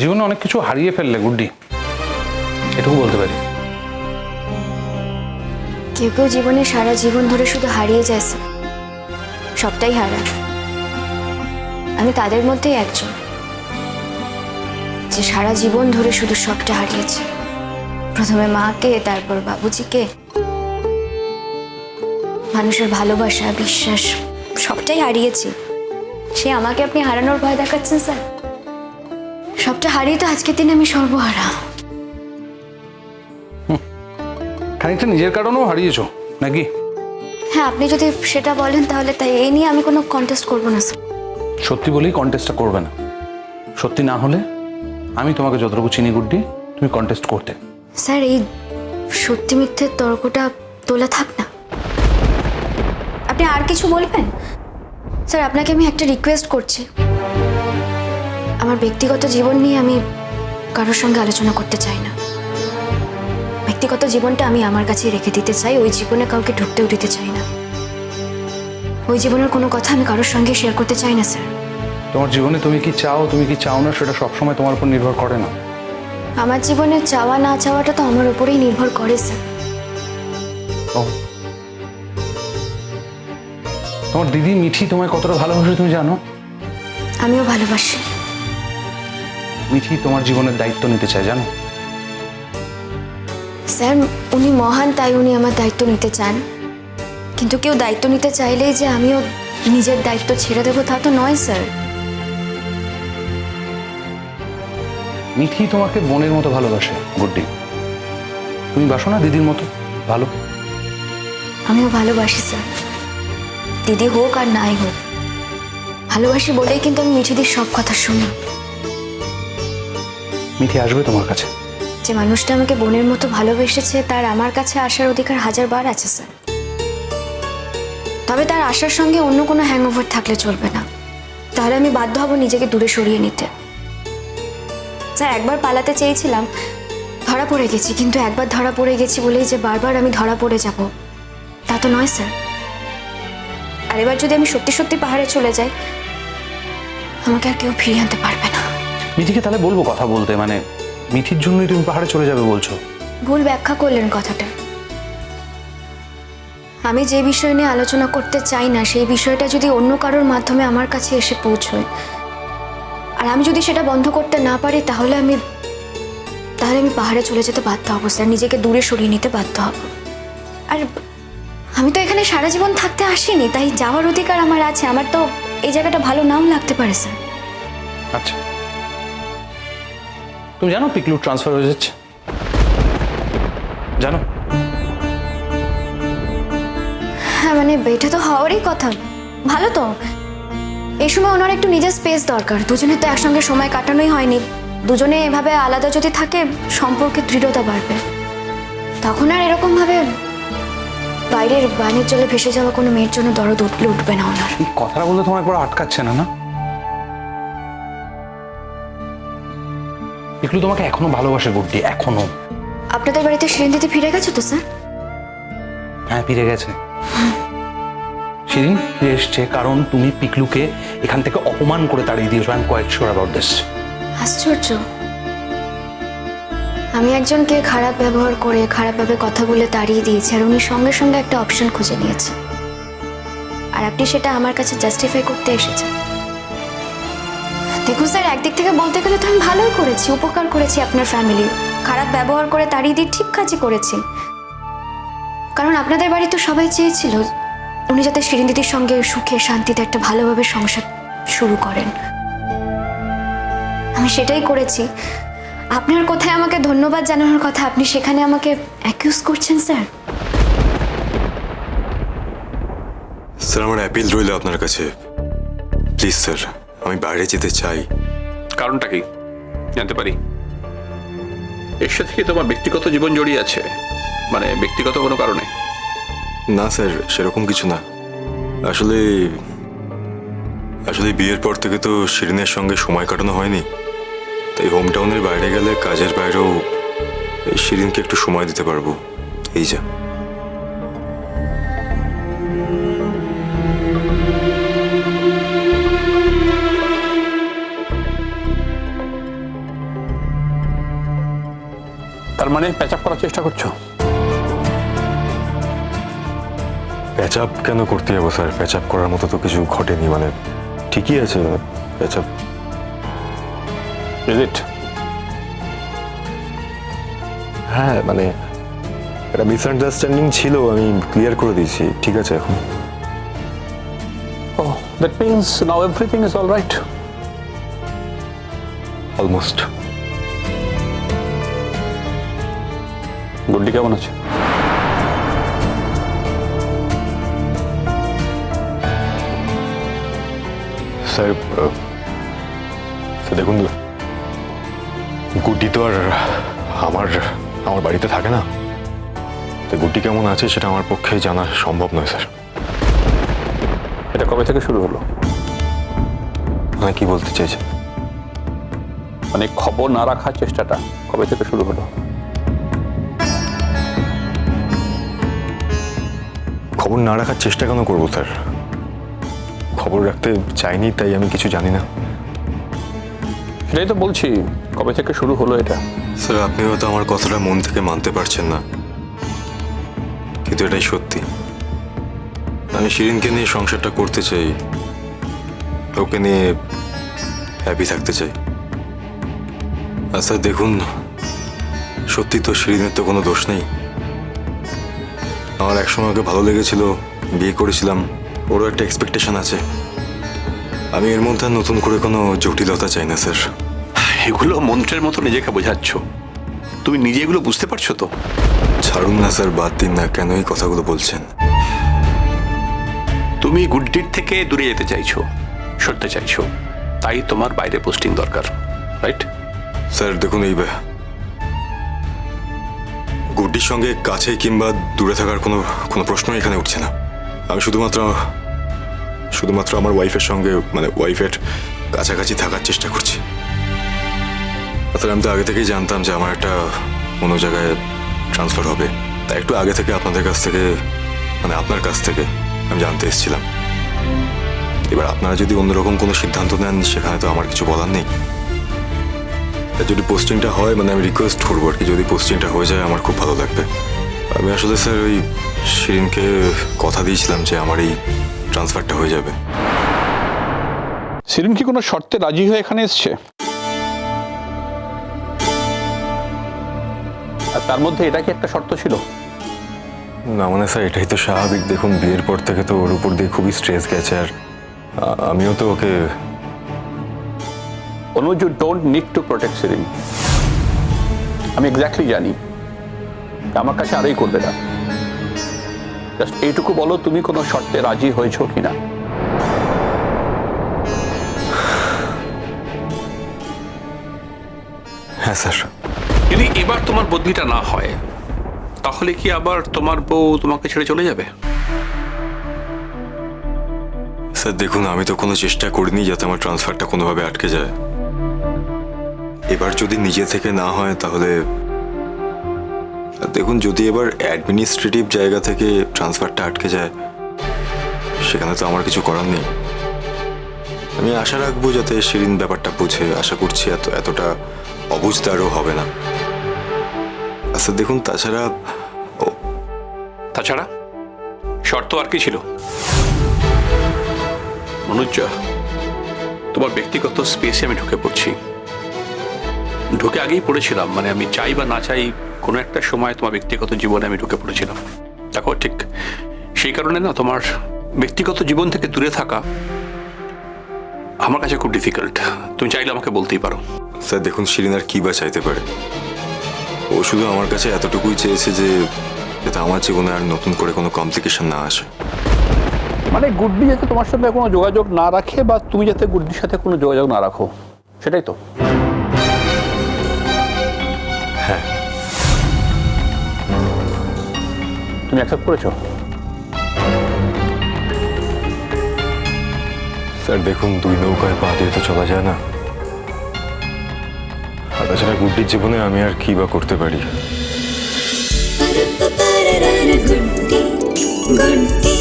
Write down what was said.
জীবনে অনেক কিছু হারিয়ে ফেললে গুড্ডি, এটুকু বলতে পারি। কেউ কেউ জীবনে সারা জীবন ধরে শুধু হারিয়ে যায় স্যার, সবটাই হারায়। আমি তাদের মধ্যেই একজন, যে সারা জীবন ধরে শুধু সবটা হারিয়েছে। প্রথমে মাকে, তারপর বাবুজিকে, মানুষের ভালোবাসা, বিশ্বাস সবটাই হারিয়েছি। সে আমাকে আপনি হারানোর ভয় দেখাচ্ছেন স্যার? সবটা হারিয়ে তো আজকের দিনে আমি সর্বহারা। খানিকটা নিজের কারণেও হারিয়েছো নাকি? হ্যাঁ, আপনি যদি সেটা বলেন তাহলে তাই। এই নিয়ে আমি কোনো কন্টেস্ট করবো না স্যার। সত্যি বলেই কন্টেস্টটা করবে না। সত্যি না হলে আমি তোমাকে যতটুকু চিনি গুড্ডি, তুমি কন্টেস্ট করতে। স্যার, এই সত্যি মিথ্যের তর্কটা তোলা থাক না। আপনি আর কিছু বলবেন? স্যার, আপনাকে আমি একটা রিকোয়েস্ট করছি। আমার ব্যক্তিগত জীবন নিয়ে আমি কারোর সঙ্গে আলোচনা করতে চাই না। ব্যক্তিগত জীবনটা আমি আমার কাছেই রেখে দিতে চাই। ওই জীবনে কাউকে ঢুকতেও দিতে চাই না। ওই জীবনের কোনো কথা আমি কারোর সঙ্গে শেয়ার করতে চাই না স্যার। তোমার জীবনে তুমি কি চাও, তুমি কি চাও না, সেটা সবসময় তোমার উপর নির্ভর করে না। আমার জীবনে চাওয়া না চাওয়াটা তো আমার উপরেই নির্ভর করে স্যার। ও, তোমার দিদি মিঠি তোমায় কতটা ভালোবাসে তুমি জানো? আমিও ভালোবাসি। মিঠি তোমার জীবনের দায়িত্ব নিতে চায় জানো? স্যার, উনি মহান তাই উনি আমার দায়িত্ব নিতে চান। কিন্তু কেউ দায়িত্ব নিতে চাইলেই যে আমিও নিজের দায়িত্ব ছেড়ে দেবো তা তো নয় স্যার। মিঠি তোমাকে বোনের মতো ভালোবাসে গুড্ডি। তুমি বাসো না দিদির মতো ভালো? আমিও ভালোবাসি স্যার, দিদি হোক আর নাই হোক। ভালোবাসি বলেই কিন্তু আমি মিঠিদির সব কথা শুনি। মিঠি আসবে তোমার কাছে। যে মানুষটা আমাকে বোনের মতো ভালোবেসেছে তার আমার কাছে আসার অধিকার 1000বার আছে স্যার। তবে তার আসার সঙ্গে অন্য কোনো হ্যাংওভার থাকলে চলবে না। তাহলে আমি বাধ্য হব নিজেকে দূরে সরিয়ে নিতে। স্যার, একবার পালাতে চেয়েছিলাম, ধরা পড়ে গেছি। কিন্তু একবার ধরা পড়ে গেছি বলেই যে বারবার আমি ধরা পড়ে যাব তা তো নয় স্যার। আর এবার যদি আমি সত্যি সত্যি পাহাড়ে চলে যাই, আমাকে আর কেউ ফিরিয়ে আনতে পারবে না। মিঠিকে তাহলে বলবো কথা বলতে, মানে মিঠির জন্যই তুমি পাহাড়ে চলে যাবে বলছো? ভুল ব্যাখ্যা করলেন কথাটা। আমি যে বিষয় নিয়ে আলোচনা করতে চাই না সেই বিষয়টা যদি অন্য কারোর মাধ্যমে আমার কাছে এসে পৌঁছয়, আর আমি যদি সেটা বন্ধ করতে না পারি, তাহলে আমি পাহাড়ে চলে যেতে বাধ্য হব স্যার। নিজেকে দূরে সরিয়ে নিতে বাধ্য হব। আর আমি তো এখানে সারা জীবন থাকতে আসিনি, তাই যাওয়ার অধিকার আমার আছে। আমার তো এই জায়গাটা ভালো নাও লাগতে পারে স্যার। আচ্ছা, তুমি জানো পিকলু ট্রান্সফার হয়ে যাচ্ছে? জানো? হ্যাঁ, মানে এটা তো হওয়ারই কথা। ভালো তো। এই সময় ওনার একটু নিজের স্পেস দরকার। দুজনে তো একসঙ্গে সময় কাটানোই হয়নি। দুজনে এভাবে আলাদা যদি থাকে, সম্পর্কে দৃঢ়তা বাড়বে। তখন আর এরকম ভাবে বাইরের বানের জলে ভেসে যাওয়া কোনো মেয়ের জন্য দরদ উঠবে না ওনার। এই কথাটা বলতে তোমার একবার আটকাচ্ছে না? না, পিকলু তোমাকে এখনো ভালোবাসে গুড্ডি, এখনো। আপনাদের বাড়িতে শিরিন দিদি ফিরে গেছে তো স্যার? হ্যাঁ, ফিরে গেছে। সেদিন ফিরে এসছে কারণ তুমি পিকলুকে এখান থেকে অপমান করে তাড়িয়ে দিয়েছো। I am quite sure about this. আশ্চর্য। আমি একজনকে খারাপ ব্যবহার করে, খারাপভাবে কথা বলে তাড়িয়ে দিয়েছি, আর উনি সঙ্গে সঙ্গে একটা অপশন খুঁজে নিয়েছে। আর আপনি সেটা আমার কাছে জাস্টিফাই করতে এসেছেন। দেখুন স্যার, একদিক থেকে বলতে গেলে তো আমি ভালোই করেছি, উপকার করেছি আপনার ফ্যামিলির। খারাপ ব্যবহার করে তাড়িয়ে দিয়ে ঠিক কাজই করেছি। কারণ আপনাদের বাড়ি তো সবাই চেয়েছিল উনি যাতে শিরিন দিদির সঙ্গে সুখে শান্তিতে একটা ভালোভাবে সংসার শুরু করেন। আমি সেটাই করেছি। আপনার কোথায় আমাকে ধন্যবাদ জানানোর কথা, আপনি সেখানে আমাকে অ্যাকিউজ করছেন স্যার। স্যার, আমার অ্যাপিল রইল আপনার কাছে। প্লিজ স্যার, আমি বাইরে যেতে চাই। কারণটা কি জানতে পারি? এর সাথে কি তোমার ব্যক্তিগত জীবন জড়িয়ে আছে? মানে ব্যক্তিগত কোনো কারণে? না স্যার, সেরকম কিছু না। আসলে বিয়ের পর থেকে তো শিরিনের সঙ্গে সময় কাটানো হয়নি। তাই হোম টাউনের বাইরে গেলে কাজের বাইরেও শিরিনকে একটু সময় দিতে পারবো, এই যা। তার মানে প্যাচ আপ করার চেষ্টা করছো? প্যাচ আপ কেন করতে যাবো স্যার? প্যাচ আপ করার মতো তো কিছু ঘটেনি, মানে ঠিকই আছে প্যাচ আপ। Is it? হ্যাঁ, মানে একটা মিসআন্ডারস্ট্যান্ডিং ছিল, আমি ক্লিয়ার করে দিয়েছি, ঠিক আছে এখন। Oh, that means now everything is all right. Almost. Guddi কেমন আছে? স্যার দেখুন, গুড্ডি তো আর আমার আমার বাড়িতে থাকে না, তো গুড্ডি কেমন আছে সেটা আমার পক্ষে জানা সম্ভব নয় স্যার। এটা কবে থেকে শুরু হলো? মানে কি বলতে চাইছে? মানে খবর না রাখার চেষ্টাটা কবে থেকে শুরু হলো? খবর না রাখার চেষ্টা কেন করবো স্যার? খবর রাখতে চাইনি, তাই আমি কিছু জানি না। সেটাই তো বলছি, কবে থেকে শুরু হলো এটা? স্যার আপনি হয়তো আমার কথাটা মন থেকে মানতে পারছেন না, কিন্তু এটাই সত্যি। আমি শিরিনকে নিয়ে সংসারটা করতে চাই, ওকে নিয়ে হ্যাপি থাকতে চাই। আর স্যার দেখুন, সত্যি তো শিরিনের তো কোনো দোষ নেই। আমার একসময় ওকে ভালো লেগেছিল, বিয়ে করেছিলাম, ওরও একটা এক্সপেকটেশন আছে। আমি এর মধ্যে আর নতুন করে কোনো জটিলতা চাই না স্যার। এগুলো মন্ত্রের মতো নিজেকে বোঝাচ্ছ, তুমি নিজে এগুলো বুঝতে পারছো তো? ছাড়ুন না স্যার, বাদ দিন না, কেন এই কথাগুলো বলছেন? তুমি গুড্ডির থেকে দূরে যেতে চাইছো, সরতে চাইছো, তাই তোমার বাইরে পোস্টিং দরকার, রাইট? স্যার দেখুন, এই গুড্ডির সঙ্গে কাছে কিংবা দূরে থাকার কোনো কোনো প্রশ্নই এখানে উঠছে না। আমি শুধুমাত্র আমার ওয়াইফের সঙ্গে, মানে ওয়াইফের কাছাকাছি থাকার চেষ্টা করছি। আসলে আমি তো আগে থেকেই জানতাম যে আমার একটা অন্য জায়গায় ট্রান্সফার হবে, তাই একটু আগে থেকে আপনাদের কাছ থেকে, মানে আপনার কাছ থেকে আমি জানতে এসেছিলাম। এবার আপনারা যদি অন্যরকম কোনো সিদ্ধান্ত নেন, সেখানে তো আমার কিছু বলার নেই। যদি পোস্টিংটা হয়, মানে আমি রিকোয়েস্ট করবো আর কি, যদি পোস্টিংটা হয়ে যায় আমার খুব ভালো লাগবে। আমি আসলে স্যার ওই শিরিনকে কথা দিয়েছিলাম যে আমার এই ট্রান্সফারটা হয়ে যাবে। শিরিন কি কোনো শর্তে রাজি হয়ে এখানে এসছে? আর তার মধ্যে এটা কি একটা শর্ত ছিল? না মানে স্যার, এটাই তো স্বাভাবিক। দেখুন, বিয়ের পর থেকে তো ওর উপর দিয়ে খুবই স্ট্রেস গেছে, আর আমিও তো okay. Anuj, you don't need to protect Shirin. আমি এক্স্যাক্টলি জানি আমার কাছে আরই করবে না। জাস্ট এইটুকু বলো, তুমি কোনো শর্তে রাজি হয়েছো কিনা? হ্যাঁ স্যার। যদি এবার তোমার বদলিটা না হয়, তাহলে কি আবার তোমার বউ তোমাকে ছেড়ে চলে যাবে? স্যার দেখুন, আমি তো কোনো চেষ্টা করিনি যাতে আমার ট্রান্সফারটা কোনোভাবে আটকে যায়। এবার যদি নিজে থেকে না হয় তাহলে দেখুন, যদি এবার অ্যাডমিনিস্ট্রেটিভ জায়গা থেকে ট্রান্সফারটা আটকে যায়, সেখানে তো আমার কিছু করার নেই। আমি আশা রাখবো যাতে শিরিন ব্যাপারটা বুঝে। আশা করছি এতটা অবুঝদারও হবে না। আচ্ছা দেখুন, তাছাড়া শর্ত আর কি ছিল? অনুজ, তোমার ব্যক্তিগত স্পেসে আমি ঢুকে পড়ছি, ঢুকে আগেই পড়েছিলাম। মানে আমি চাই বা না চাই, কোনো একটা সময় তোমার ব্যক্তিগত জীবনে আমি ঢুকে পড়েছিলাম। দেখো, ঠিক সেই কারণে না, তোমার ব্যক্তিগত জীবন থেকে দূরে থাকা আমার কাছে খুব ডিফিকাল্ট। তুমি চাইলে আমাকে বলতেই পারো। স্যার দেখুন, শিরিন আর কি বা চাইতে পারে? ও শুধু আমার কাছে এতটুকুই চেয়েছে যে যাতে আমার জীবনে আর নতুন করে কোনো কমপ্লিকেশন না আসে। মানে গুড্ডি যাতে তোমার সঙ্গে কোনো যোগাযোগ না রাখে, বা তুমি যাতে গুড্ডির সাথে কোনো যোগাযোগ না রাখো, সেটাই তো? হ্যাঁ। তুমি অ্যাকসেপ্ট করেছো? স্যার দেখুন, দুই নৌকায় পা দিয়ে তো চলা যায় না। আর তাছাড়া গুড্ডির জীবনে আমি আর কি বা করতে পারি? গুড্ডি গুড্ডি